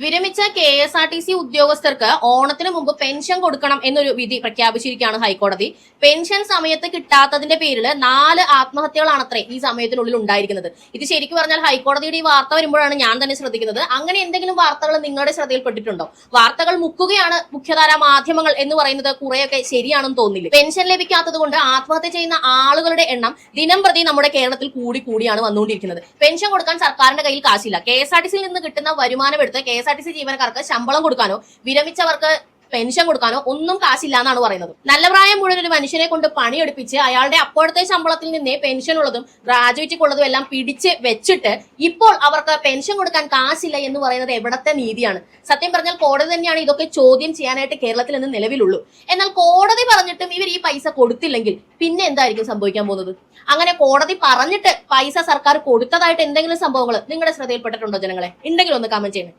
വിരമിച്ച KSRTC ഉദ്യോഗസ്ഥർക്ക് ഓണത്തിന് മുമ്പ് പെൻഷൻ കൊടുക്കണം എന്നൊരു വിധി പ്രഖ്യാപിച്ചിരിക്കുകയാണ് ഹൈക്കോടതി. പെൻഷൻ സമയത്ത് കിട്ടാത്തതിന്റെ പേരിൽ 4 ആത്മഹത്യകളാണത്രേ ഈ സമയത്തിനുള്ളിൽ ഉണ്ടായിരിക്കുന്നത്. ഇത് ശരിക്കും പറഞ്ഞാൽ ഹൈക്കോടതിയുടെ ഈ വാർത്ത വരുമ്പോഴാണ് ഞാൻ തന്നെ ശ്രദ്ധിക്കുന്നത്. അങ്ങനെ എന്തെങ്കിലും വാർത്തകൾ നിങ്ങളുടെ ശ്രദ്ധയിൽപ്പെട്ടിട്ടുണ്ടോ? വാർത്തകൾ മുക്കുകയാണ് മുഖ്യധാരാ മാധ്യമങ്ങൾ എന്ന് പറയുന്നത് കുറെയൊക്കെ ശരിയാണെന്ന് തോന്നില്ല. പെൻഷൻ ലഭിക്കാത്തത് കൊണ്ട് ആത്മഹത്യ ചെയ്യുന്ന ആളുകളുടെ എണ്ണം ദിനം പ്രതി നമ്മുടെ കേരളത്തിൽ കൂടിയാണ് വന്നുകൊണ്ടിരിക്കുന്നത്. പെൻഷൻ കൊടുക്കാൻ സർക്കാരിന്റെ കയ്യിൽ കാശില്ല. KSRTCയിൽ നിന്ന് കിട്ടുന്ന വരുമാനം എടുത്ത് KSRTC ജീവനക്കാർക്ക് ശമ്പളം കൊടുക്കാനോ വിരമിച്ചവർക്ക് പെൻഷൻ കൊടുക്കാനോ ഒന്നും കാശില്ല എന്നാണ് പറയുന്നത്. നല്ല പ്രായം മുഴുവൻ ഒരു മനുഷ്യനെ കൊണ്ട് പണിയെടുപ്പിച്ച് അയാളുടെ അപ്പോഴത്തെ ശമ്പളത്തിൽ നിന്നേ പെൻഷൻ ഉള്ളതും ഗ്രാജുവേറ്റ് എല്ലാം പിടിച്ച് വെച്ചിട്ട് ഇപ്പോൾ അവർക്ക് പെൻഷൻ കൊടുക്കാൻ കാശില്ല എന്ന് പറയുന്നത് എവിടത്തെ നീതിയാണ്? സത്യം പറഞ്ഞാൽ കോടതി തന്നെയാണ് ഇതൊക്കെ ചോദ്യം ചെയ്യാനായിട്ട് കേരളത്തിൽ നിന്ന് നിലവിലുള്ളൂ. എന്നാൽ കോടതി പറഞ്ഞിട്ടും ഇവർ ഈ പൈസ കൊടുത്തില്ലെങ്കിൽ പിന്നെ എന്തായിരിക്കും സംഭവിക്കാൻ പോകുന്നത്? അങ്ങനെ കോടതി പറഞ്ഞിട്ട് പൈസ സർക്കാർ കൊടുത്തതായിട്ട് എന്തെങ്കിലും സംഭവങ്ങൾ നിങ്ങളുടെ ശ്രദ്ധയിൽപ്പെട്ടിട്ടുണ്ടോ ജനങ്ങളെ? ഉണ്ടെങ്കിൽ ഒന്ന് കമന്റ് ചെയ്യണം.